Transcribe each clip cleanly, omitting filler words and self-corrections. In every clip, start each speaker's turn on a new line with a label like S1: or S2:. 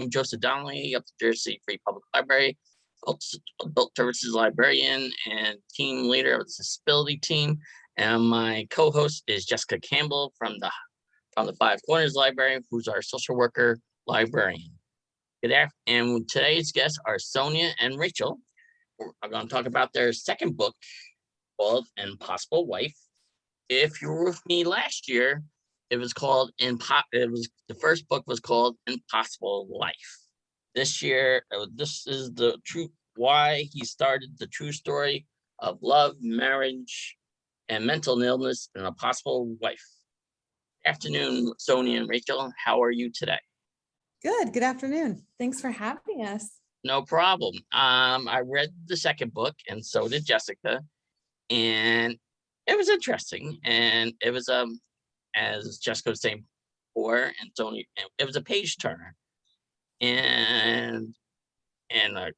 S1: Joseph Donnelly of the Jersey Free Public Library, adult services librarian and team leader of the disability team. And my co-host is Jessica Campbell from the Five Corners Library, who's our social worker librarian. Good afternoon. And today's guests are Sonia and Rachel. We're going to talk about their second book called Impossible Wife. If you were with me last year, it was called the first book was called Impossible Life. This year, this is the truth, why he started the true story of love, marriage, and mental illness and a possible wife. Afternoon, Sonia and Rachel. How are you today?
S2: Good afternoon. Thanks for having us.
S1: No problem. I read the second book, and so did Jessica, and it was interesting. And it was as Jessica was saying before, and Sonia, it was a page turner, and I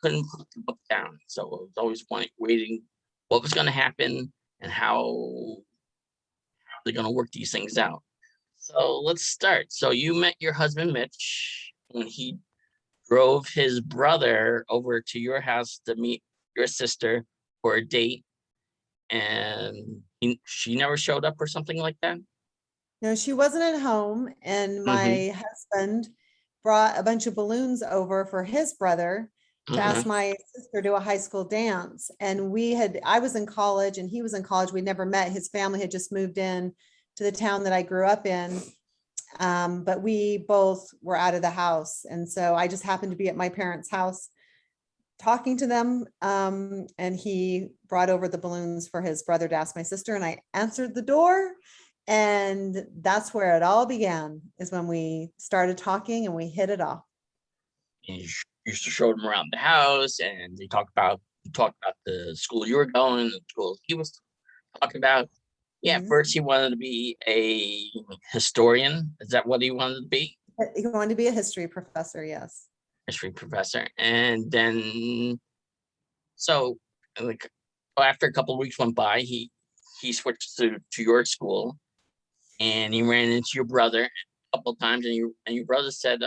S1: couldn't put the book down. So I was always waiting what was going to happen and how they're going to work these things out. So let's start. So you met your husband, Mitch, when he drove his brother over to your house to meet your sister for a date, and she never showed up or something like that?
S2: No, she wasn't at home, and my husband brought a bunch of balloons over for his brother to ask my sister to a high school dance. And I was in college and he was in college. We never met. His family had just moved in to the town that I grew up in. But we both were out of the house. And so I just happened to be at my parents' house talking to them. And he brought over the balloons for his brother to ask my sister, and I answered the door. And that's where it all began, is when we started talking and we hit it off.
S1: And you showed him around the house, and you talked about the school you were going, the school he was talking about. Yeah, first he wanted to be a historian. Is that what he wanted to be?
S2: He wanted to be a history professor, yes.
S1: History professor. And then, so like after a couple of weeks went by, he switched to your school, and he ran into your brother a couple of times, and your brother said,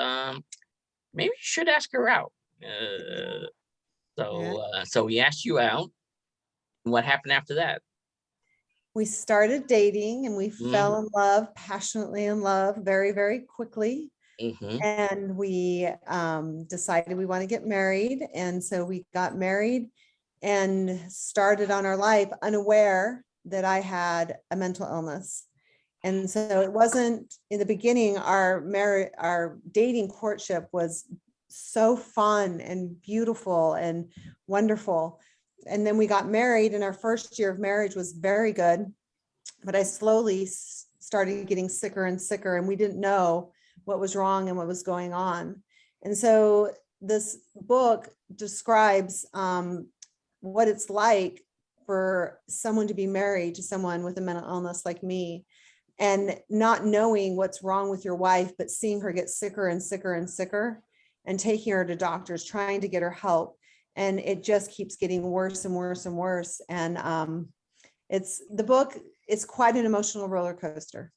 S1: maybe you should ask her out. So he asked you out. What happened after that?
S2: We started dating, and we fell in love, passionately in love, very, very quickly. And we decided we want to get married. And so we got married and started on our life unaware that I had a mental illness. And so it wasn't, in the beginning, our dating courtship was so fun and beautiful and wonderful. And then we got married, and our first year of marriage was very good, but I slowly started getting sicker and sicker, and we didn't know what was wrong and what was going on. And so this book describes what it's like for someone to be married to someone with a mental illness like me, and not knowing what's wrong with your wife, but seeing her get sicker and sicker and sicker, and taking her to doctors, trying to get her help. And it just keeps getting worse and worse and worse. And the book is quite an emotional roller coaster.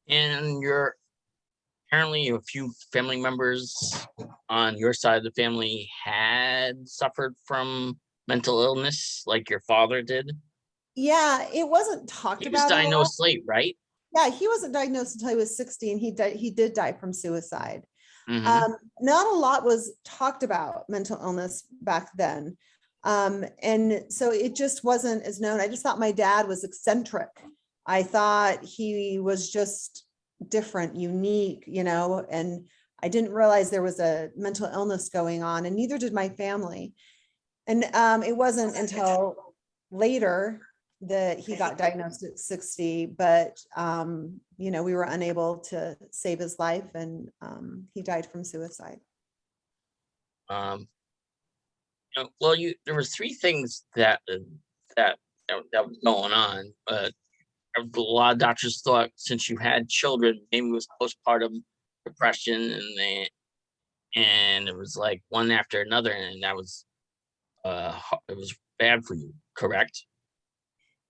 S1: And apparently a few family members on your side of the family had suffered from mental illness, like your father did.
S2: Yeah, it wasn't talked about.
S1: He was diagnosed late, right?
S2: Yeah, he wasn't diagnosed until he was 60, and he did die from suicide. Not a lot was talked about mental illness back then. And so it just wasn't as known. I just thought my dad was eccentric. I thought he was just different, unique, and I didn't realize there was a mental illness going on, and neither did my family. And it wasn't until later that he got diagnosed at 60, but we were unable to save his life, and he died from suicide.
S1: Well, there was three things that was going on. A lot of doctors thought, since you had children, maybe it was postpartum depression, and it was like one after another, and that was it was bad for you, correct?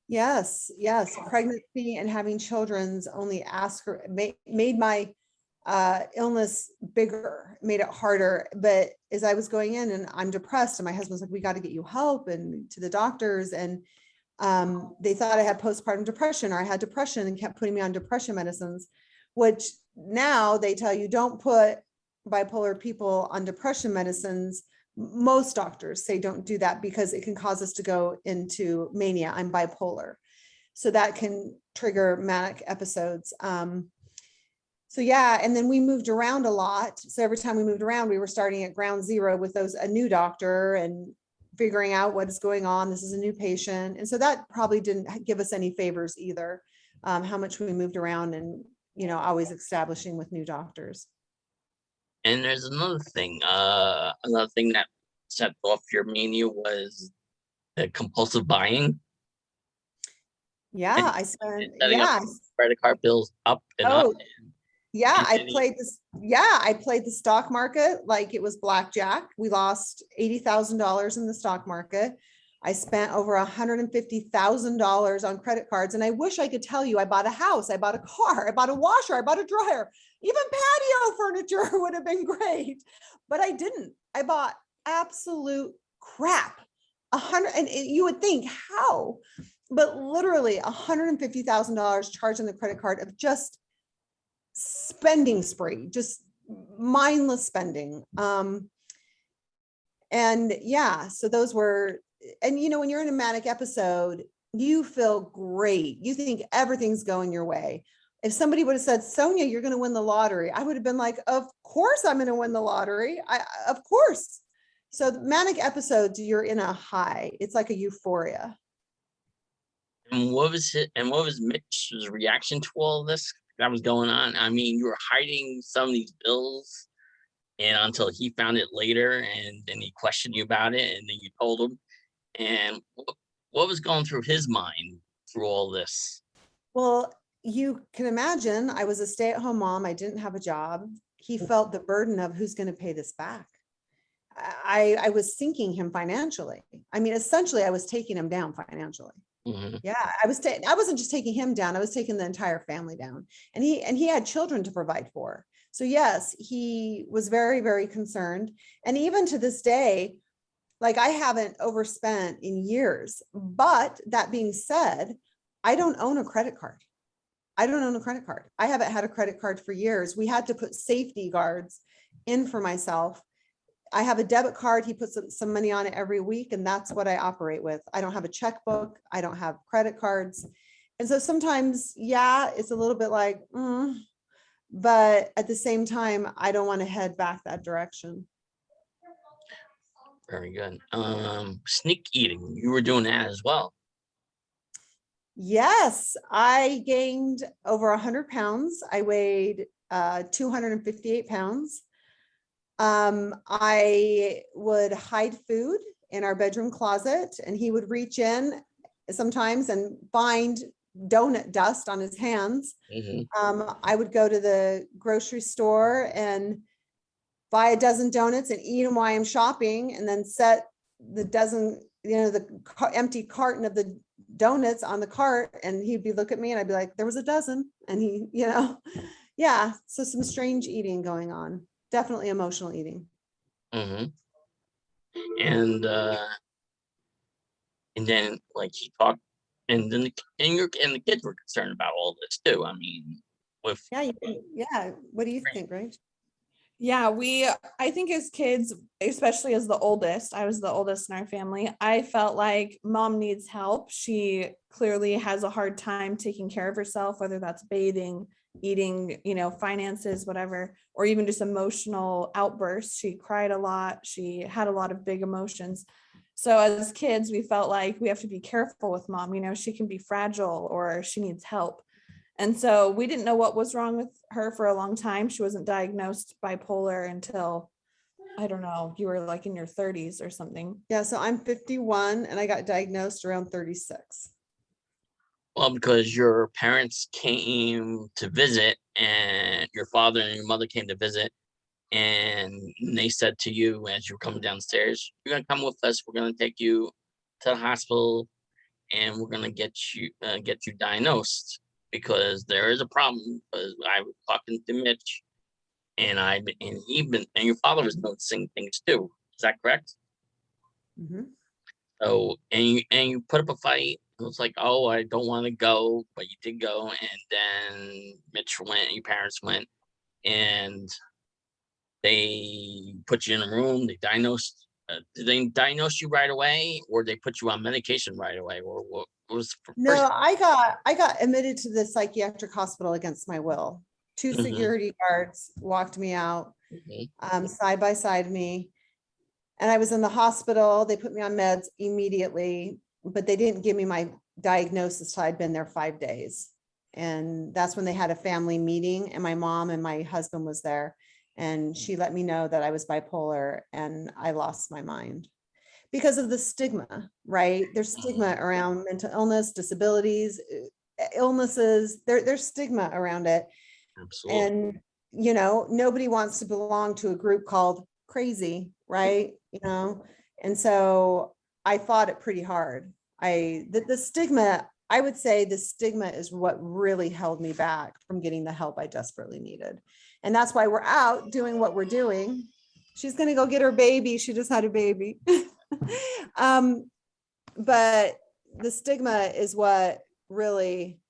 S2: Yes. Pregnancy and having children's only made my illness bigger, made it harder. But as I was going in and I'm depressed, and my husband's like, we got to get you help, and to the doctors. And they thought I had postpartum depression, or I had depression, and kept putting me on depression medicines, which now they tell you don't put bipolar people on depression medicines. Most doctors say don't do that because it can cause us to go into mania. I'm bipolar. So that can trigger manic episodes. So yeah, and then we moved around a lot. So every time we moved around, we were starting at ground zero with a new doctor and figuring out what is going on. This is a new patient. And so that probably didn't give us any favors either, how much we moved around and, always establishing with new doctors.
S1: And there's another thing that set off your mania was the compulsive buying.
S2: Yeah, I spent, yeah.
S1: Credit card bills up and up.
S2: Yeah, I played the stock market like it was blackjack. We lost $80,000 in the stock market. I spent over $150,000 on credit cards. And I wish I could tell you I bought a house, I bought a car, I bought a washer, I bought a dryer, even patio furniture would have been great. But I didn't. I bought absolute crap. And you would think how, but literally $150,000 charged on the credit card of just spending spree, just mindless spending. And yeah, so those were, and when you're in a manic episode, you feel great. You think everything's going your way. If somebody would have said, Sonia, you're going to win the lottery, I would have been like, of course I'm going to win the lottery. Of course. So the manic episodes, you're in a high. It's like a euphoria.
S1: And what was Mitch's reaction to all this that was going on? I mean, you were hiding some of these bills and until he found it later, and then he questioned you about it, and then you told him. And what was going through his mind through all this?
S2: Well, you can imagine I was a stay-at-home mom. I didn't have a job. He felt the burden of who's going to pay this back. I was sinking him financially. I mean, essentially, I was taking him down financially. Mm-hmm. Yeah, I wasn't just taking him down. I was taking the entire family down. And he had children to provide for. So yes, he was very, very concerned. And even to this day, like I haven't overspent in years. But that being said, I don't own a credit card. I haven't had a credit card for years. We had to put safety guards in for myself. I have a debit card. He puts some money on it every week, and that's what I operate with. I don't have a checkbook. I don't have credit cards. And so sometimes, yeah, it's a little bit like, but at the same time, I don't want to head back that direction.
S1: Very good. Sneak eating, you were doing that as well.
S2: Yes, I gained over 100 pounds. I weighed 258 pounds. I would hide food in our bedroom closet, and he would reach in sometimes and find donut dust on his hands. Mm-hmm. I would go to the grocery store and buy a dozen donuts and eat them while I'm shopping, and then set the dozen, the empty carton of the donuts on the cart, and he'd be look at me and I'd be like, there was a dozen. And he, yeah. So some strange eating going on. Definitely emotional eating.
S1: Mm-hmm. And then like he talked, and then the kids were concerned about all this too. I mean, with
S2: What do you think, right?
S3: Yeah, I think as kids, especially as the oldest, I was the oldest in our family, I felt like mom needs help. She clearly has a hard time taking care of herself, whether that's bathing, eating, finances, whatever, or even just emotional outbursts. She cried a lot. She had a lot of big emotions. So as kids, we felt like we have to be careful with mom. She can be fragile or she needs help. And so we didn't know what was wrong with her for a long time. She wasn't diagnosed bipolar until, I don't know, you were like in your 30s or something.
S2: Yeah, so I'm 51 and I got diagnosed around 36.
S1: Well, because your parents came to visit, and your father and your mother came to visit, and they said to you as you were coming downstairs, you're going to come with us. We're going to take you to the hospital, and we're going to get you diagnosed, because there is a problem. Because I was talking to Mitch, and your father was noticing things too. Is that correct?
S2: Mhm.
S1: So, and you put up a fight. It was like, oh, I don't want to go, but you did go, and then Mitch went, your parents went, and they put you in a room. They diagnosed. Did they diagnose you right away, or they put you on medication right away, or what was
S2: No, I got admitted to the psychiatric hospital against my will. Two
S1: Mhm.
S2: security guards walked me out,
S1: Mhm.
S2: side by side me. And I was in the hospital. They put me on meds immediately, but they didn't give me my diagnosis till I'd been there 5 days. And that's when they had a family meeting, and my mom and my husband was there. And she let me know that I was bipolar, and I lost my mind because of the stigma, right? There's stigma around mental illness, disabilities, illnesses. There's stigma around it.
S1: Absolutely.
S2: And, you know, nobody wants to belong to a group called crazy, right? You know, and so I fought it pretty hard. The stigma, I would say the stigma is what really held me back from getting the help I desperately needed. And that's why we're out doing what we're doing. She's going to go get her baby. She just had a baby. But the stigma is what really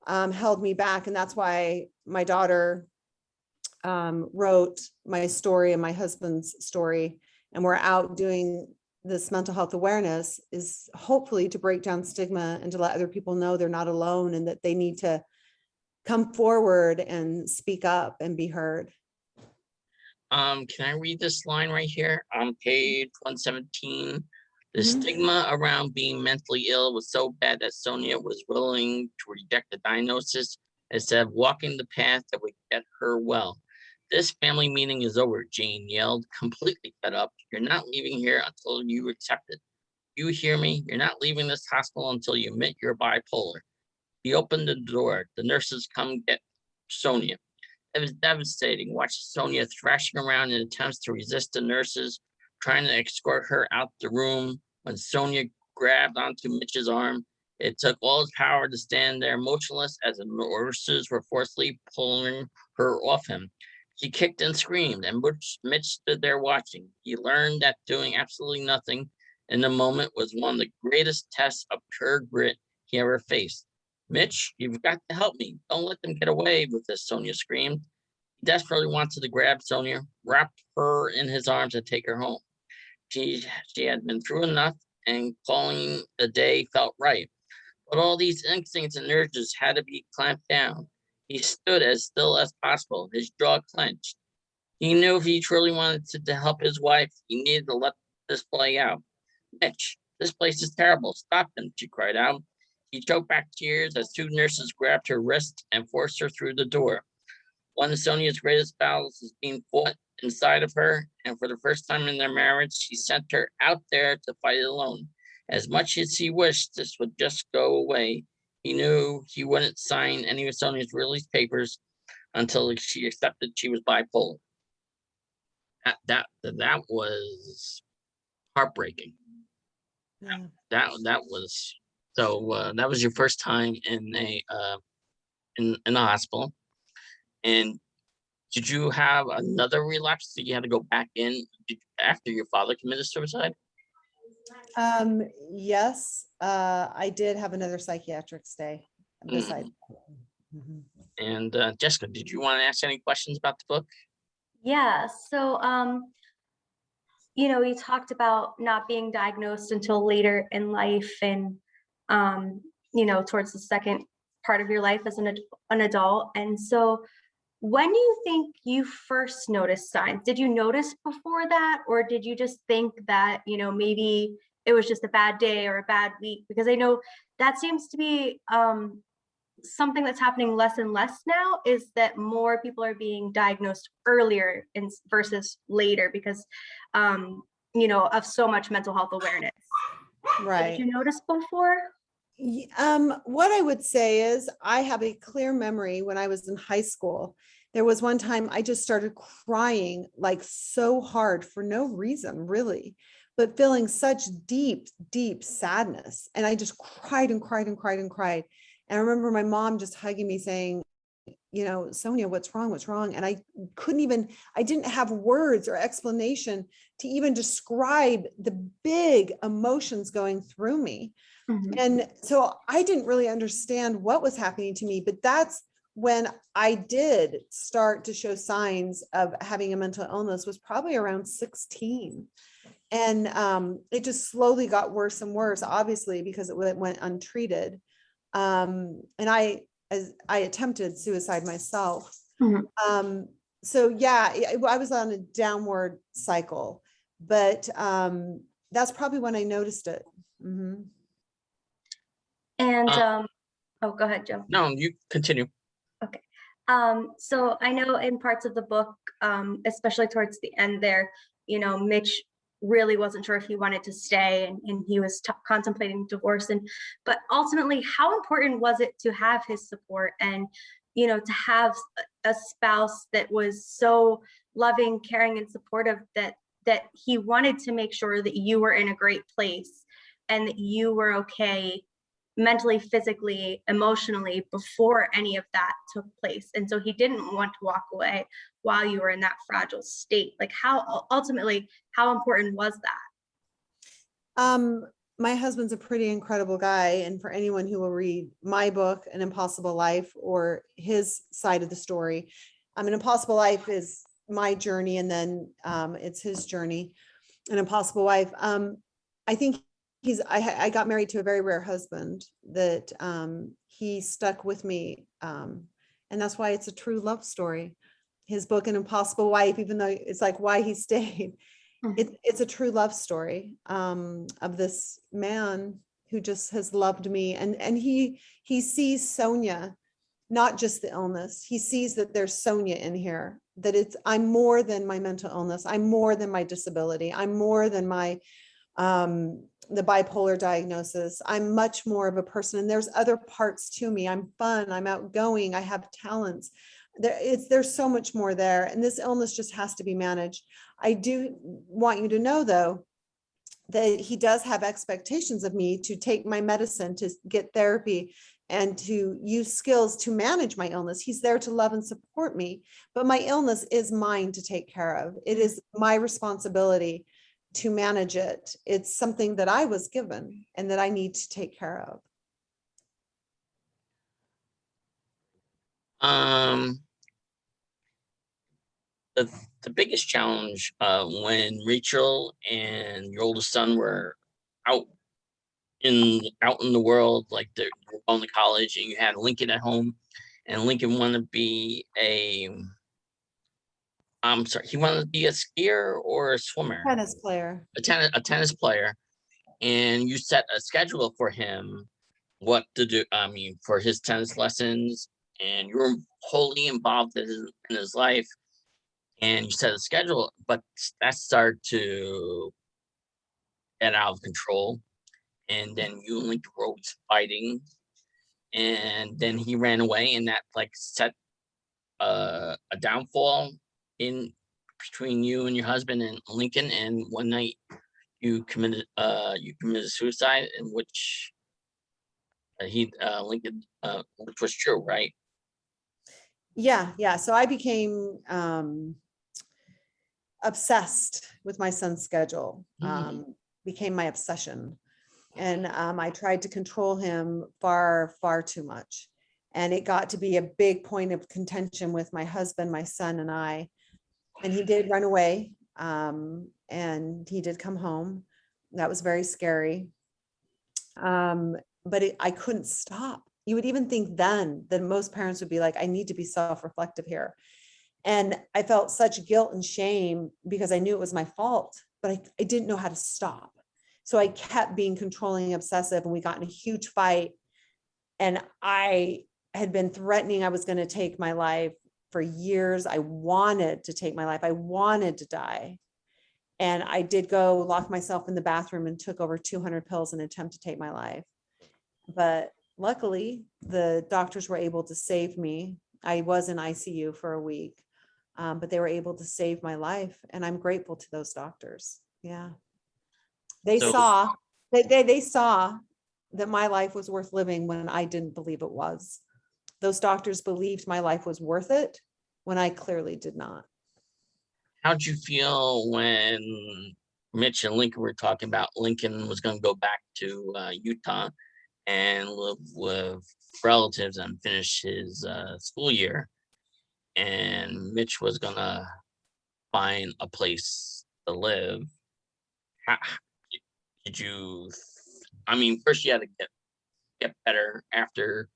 S2: held me back. And that's why my daughter wrote my story and my husband's story. And we're out doing this mental health awareness, is hopefully to break down stigma and to let other people know they're not alone and that they need to come forward and speak up and be heard.
S1: Can I read this line right here on page 117? The
S2: Mhm.
S1: stigma around being mentally ill was so bad that Sonia was willing to reject the diagnosis instead of walking the path that would get her well. This family meeting is over, Jane yelled, completely fed up. You're not leaving here until you accept it. You hear me? You're not leaving this hospital until you admit you're bipolar. He opened the door. The nurses come get Sonia. It was devastating. Watching Sonia thrashing around in attempts to resist the nurses, trying to escort her out the room. When Sonia grabbed onto Mitch's arm, it took all his power to stand there motionless as the nurses were forcefully pulling her off him. She kicked and screamed, and Mitch stood there watching. He learned that doing absolutely nothing in the moment was one of the greatest tests of pure grit he ever faced. Mitch, you've got to help me. Don't let them get away with this, Sonia screamed. He desperately wanted to grab Sonia, wrap her in his arms, and take her home. She had been through enough, and calling a day felt right. But all these instincts and urges had to be clamped down. He stood as still as possible, his jaw clenched. He knew if he truly wanted to help his wife, he needed to let this play out. Mitch, this place is terrible. Stop him, she cried out. He choked back tears as two nurses grabbed her wrist and forced her through the door. One of Sonia's greatest battles is being fought inside of her, and for the first time in their marriage, she sent her out there to fight it alone. As much as he wished this would just go away, he knew he wouldn't sign any of Sonia's release papers until she accepted she was bipolar. That was heartbreaking.
S2: Yeah.
S1: That was so. That was your first time in a hospital, and did you have another relapse? Did you have to go back in after your father committed suicide?
S2: Yes, I did have another psychiatric stay besides. Mhm.
S1: And Jessica, did you want to ask any questions about the book?
S4: Yeah, so you know, you talked about not being diagnosed until later in life and you know, towards the second part of your life as an adult. And so when do you think you first noticed signs? Did you notice before that, or did you just think that, you know, maybe it was just a bad day or a bad week? Because I know that seems to be something that's happening less and less now, is that more people are being diagnosed earlier versus later because you know, of so much mental health awareness.
S2: Right.
S4: Did you notice before?
S2: What I would say is I have a clear memory when I was in high school. There was one time I just started crying like so hard for no reason, really, but feeling such deep, deep sadness. And I just cried and cried and cried and cried. And I remember my mom just hugging me saying, Sonia, what's wrong? What's wrong? And I didn't have words or explanation to even describe the big emotions going through me. And so I didn't really understand what was happening to me, but that's when I did start to show signs of having a mental illness, was probably around 16. And it just slowly got worse and worse, obviously, because it went untreated. And I attempted suicide myself. So yeah, I was on a downward cycle, but that's probably when I noticed it.
S4: And oh, go ahead, Joe.
S1: No, you continue.
S4: Okay. So I know in parts of the book, especially towards the end there, Mitch really wasn't sure if he wanted to stay, and he was contemplating divorce. But ultimately, how important was it to have his support, and to have a spouse that was so loving, caring, and supportive that he wanted to make sure that you were in a great place and that you were okay mentally, physically, emotionally before any of that took place. And so he didn't want to walk away while you were in that fragile state. Like, how important was that?
S2: My husband's a pretty incredible guy. And for anyone who will read my book, An Impossible Life, or his side of the story, An Impossible Life is my journey, and then it's his journey. An Impossible Wife. I think I got married to a very rare husband that he stuck with me. And that's why it's a true love story. His book, An Impossible Wife, even though it's like why he stayed, it's a true love story of this man who just has loved me. And he sees Sonia, not just the illness. He sees that there's Sonia in here, that I'm more than my mental illness. I'm more than my disability. I'm more than my the bipolar diagnosis. I'm much more of a person, and there's other parts to me. I'm fun, I'm outgoing, I have talents. There's so much more there, and this illness just has to be managed. I do want you to know, though, that he does have expectations of me to take my medicine, to get therapy, and to use skills to manage my illness. He's there to love and support me, but my illness is mine to take care of. It is my responsibility to manage it. It's something that I was given and that I need to take care of.
S1: The biggest challenge when Rachel and your oldest son were out in the world, like they're going to college, and you had Lincoln at home, and Lincoln wanted to be he wanted to be a skier or a swimmer?
S2: Tennis player.
S1: A tennis player. And you set a schedule for him, what to do, for his tennis lessons, and you were wholly involved in his life, and you set a schedule, but that started to get out of control. And then you and Lincoln were always fighting, and then he ran away, and that set a downfall in between you and your husband and Lincoln. And one night you committed suicide, in which Lincoln, which was true, right?
S2: Yeah. So I became obsessed with my son's schedule. Became my obsession, and I tried to control him far too much, and it got to be a big point of contention with my husband, my son, and I. And he did run away, and he did come home. That was very scary. But I couldn't stop. You would even think then that most parents would be like, I need to be self-reflective here. And I felt such guilt and shame because I knew it was my fault, but I didn't know how to stop. So I kept being controlling, obsessive, and we got in a huge fight. And I had been threatening I was going to take my life for years. I wanted to take my life. I wanted to die. And I did go lock myself in the bathroom and took over 200 pills in an attempt to take my life. But luckily, the doctors were able to save me. I was in ICU for a week, but they were able to save my life. And I'm grateful to those doctors. Yeah. They saw that my life was worth living when I didn't believe it was. those doctors believed my life was worth it when I clearly did not.
S1: How'd you feel when Mitch and Lincoln were talking about Lincoln was going to go back to Utah and live with relatives and finish his school year, and Mitch was going to find a place to live? How did you, I mean, first you had to get better after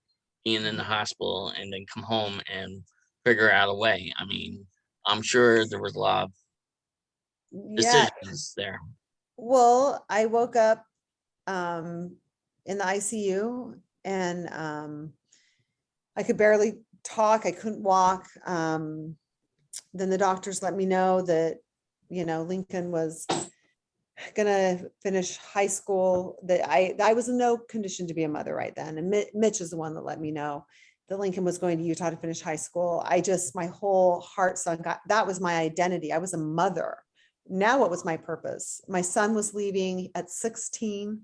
S1: being in the hospital and then come home and figure out a way. I mean, I'm sure there was a lot of decisions there.
S2: Well, I woke up in the ICU, and I could barely talk. I couldn't walk. Then the doctors let me know that, Lincoln was gonna finish high school, that I was in no condition to be a mother right then. And Mitch is the one that let me know that Lincoln was going to Utah to finish high school. My whole heart sunk. That was my identity. I was a mother. Now what was my purpose? My son was leaving at 16.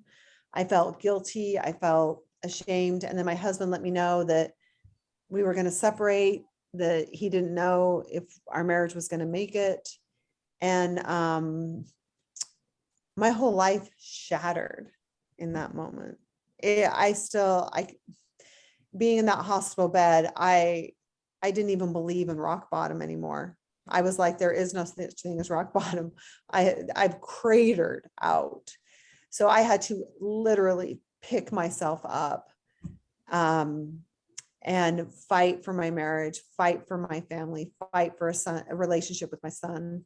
S2: I felt guilty. I felt ashamed. And then my husband let me know that we were going to separate, that he didn't know if our marriage was going to make it. And my whole life shattered in that moment. Being in that hospital bed, I didn't even believe in rock bottom anymore. I was like, there is no such thing as rock bottom. I've cratered out. So I had to literally pick myself up and fight for my marriage, fight for my family, fight for a relationship with my son,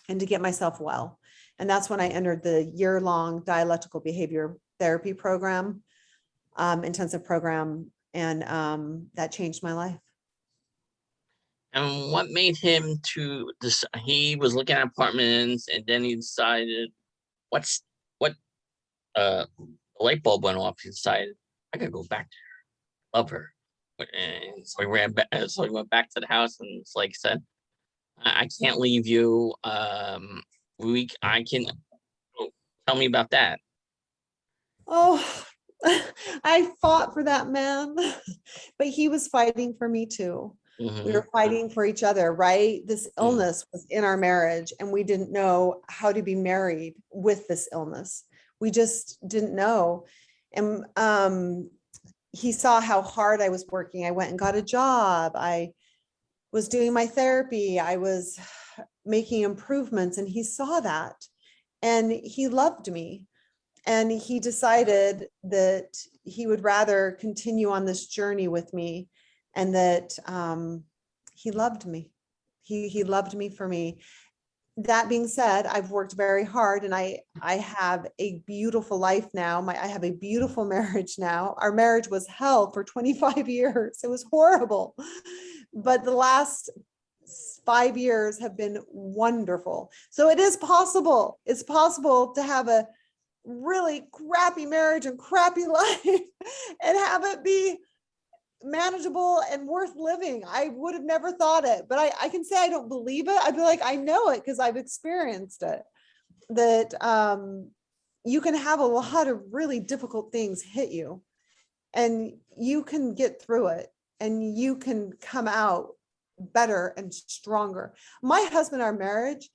S2: and to get myself well. And that's when I entered the year-long dialectical behavior therapy program, intensive program, and that changed my life.
S1: And what made him to decide? He was looking at apartments, and then he decided, what the light bulb went off. He decided, I gotta go back to her, love her. And so he ran back. So he went back to the house, and it's like I said, I can't leave you. I can. Tell me about that.
S2: Oh, I fought for that man, but he was fighting for me too.
S1: Mm-hmm.
S2: We were fighting for each other, right? This illness was in our marriage, and we didn't know how to be married with this illness. We just didn't know. And he saw how hard I was working. I went and got a job. I was doing my therapy. I was making improvements, and he saw that, and he loved me. And he decided that he would rather continue on this journey with me, and that he loved me. He loved me for me. That being said, I've worked very hard, and I have a beautiful life now. I have a beautiful marriage now. Our marriage was hell for 25 years. It was horrible. But the last 5 years have been wonderful. So it is possible. It's possible to have a really crappy marriage and crappy life and have it be manageable and worth living. I would have never thought it, but I can say I don't believe it. I'd be like, I know it because I've experienced it, that you can have a lot of really difficult things hit you, and you can get through it, and you can come out better and stronger. My husband, our marriage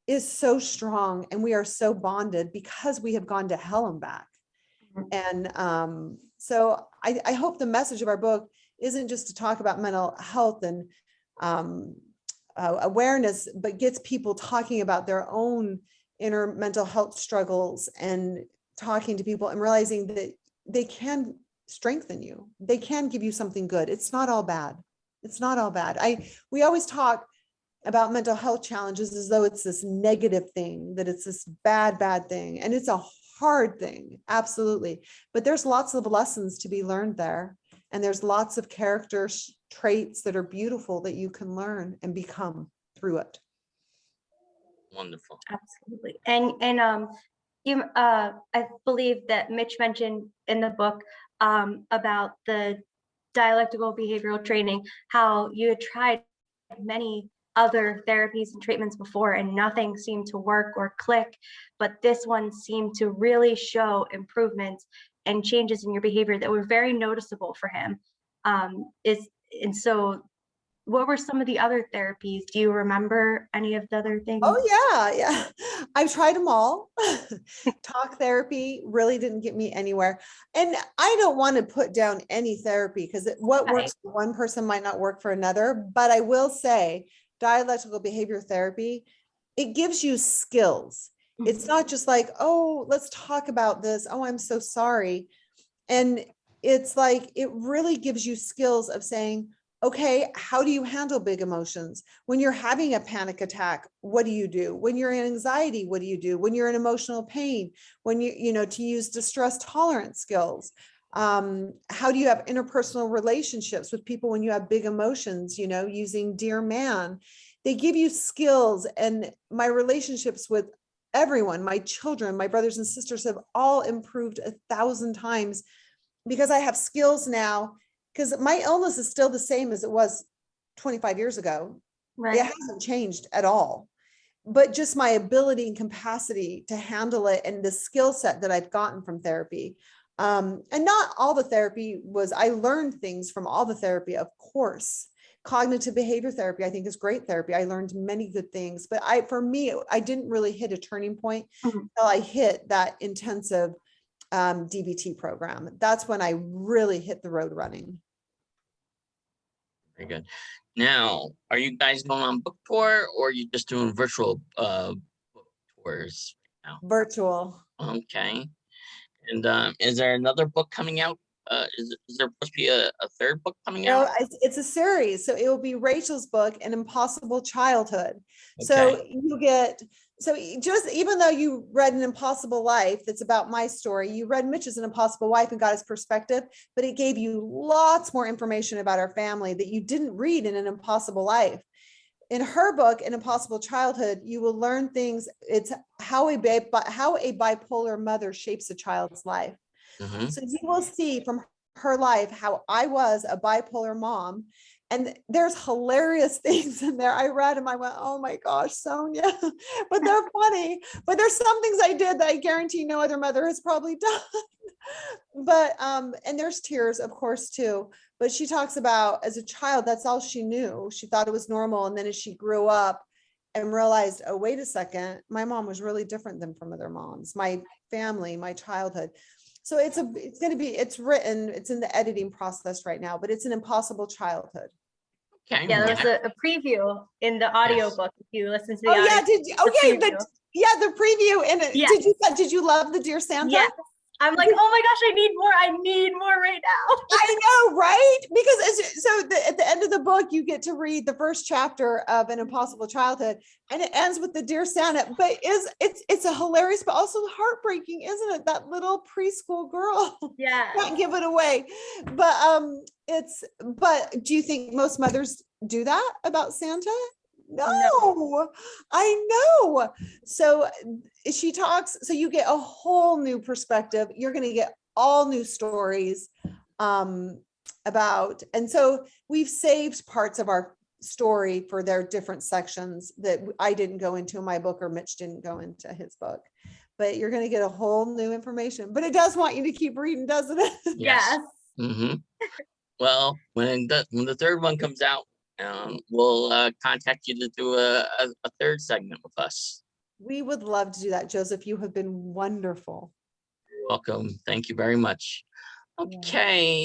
S2: is so strong, and we are so bonded because we have gone to hell and back. And so I hope the message of our book isn't just to talk about mental health and awareness, but gets people talking about their own inner mental health struggles, and talking to people and realizing that they can strengthen you. They can give you something good. It's not all bad. It's not all bad. We always talk about mental health challenges as though it's this negative thing, that it's this bad thing. And it's a hard thing. Absolutely. But there's lots of lessons to be learned there. And there's lots of character traits that are beautiful that you can learn and become through it.
S1: Wonderful.
S4: Absolutely. And you I believe that Mitch mentioned in the book about the dialectical behavioral training, how you had tried many other therapies and treatments before and nothing seemed to work or click, but this one seemed to really show improvements and changes in your behavior that were very noticeable for him. And so what were some of the other therapies? Do you remember any of the other things?
S2: Oh yeah. I've tried them all. Talk therapy really didn't get me anywhere. And I don't want to put down any therapy because what works for one person might not work for another. But I will say dialectical behavior therapy, it gives you skills. It's not just like, oh, let's talk about this. Oh, I'm so sorry. And it's like, it really gives you skills of saying, okay, how do you handle big emotions? When you're having a panic attack, what do you do? When you're in anxiety, what do you do? When you're in emotional pain, when to use distress tolerance skills. How do you have interpersonal relationships with people when you have big emotions, using Dear Man? They give you skills, and my relationships with everyone, my children, my brothers and sisters have all improved 1,000 times because I have skills now, because my illness is still the same as it was 25 years ago. Right. It hasn't changed at all, but just my ability and capacity to handle it and the skill set that I've gotten from therapy. And not all the therapy I learned things from all the therapy, of course. Cognitive behavior therapy, I think, is great therapy. I learned many good things, but for me, I didn't really hit a turning point until I hit that intensive DBT program. That's when I really hit the road running.
S1: Very good. Now, are you guys going on book tour, or are you just doing virtual book tours now?
S2: Virtual.
S1: Okay. And is there another book coming out? Is there supposed to be a third book coming out?
S2: It's a series. So it will be Rachel's book, An Impossible Childhood.
S1: Okay.
S2: So just even though you read An Impossible Life, that's about my story, you read Mitch's An Impossible Wife and got his perspective, but it gave you lots more information about our family that you didn't read in An Impossible Life. In her book, An Impossible Childhood, you will learn things. It's how a bipolar mother shapes a child's life. Mm-hmm. So you will see from her life how I was a bipolar mom. And there's hilarious things in there. I read them. I went, oh my gosh, Sonia, but they're funny. But there's some things I did that I guarantee no other mother has probably done. But, and there's tears, of course, too. But she talks about as a child, that's all she knew. She thought it was normal. And then as she grew up and realized, oh, wait a second, my mom was really different than from other moms, my family, my childhood. So it's written, it's in the editing process right now, but it's An Impossible Childhood.
S4: Okay. Yeah, there's a preview in the audiobook. If you listen to the audio.
S2: Yeah, did you? Okay, the preview in it. Yeah. Did you love the Dear Santa?
S4: Yes. I'm like, oh my gosh, I need more right now.
S2: I know, right? Because at the end of the book, you get to read the first chapter of An Impossible Childhood, and it ends with the Dear Santa. But it's a hilarious, but also heartbreaking, isn't it? That little preschool girl.
S4: Yeah.
S2: Can't give it away. But do you think most mothers do that about Santa? No, I know. So she talks, so you get a whole new perspective. You're going to get all new stories about, and so we've saved parts of our story for their different sections that I didn't go into in my book, or Mitch didn't go into his book. But you're going to get a whole new information. But it does want you to keep reading, doesn't it?
S4: Yes.
S1: Mm-hmm. Well, when the third one comes out, we'll contact you to do a third segment with us.
S2: We would love to do that, Joseph. You have been wonderful.
S1: You're welcome. Thank you very much. Okay.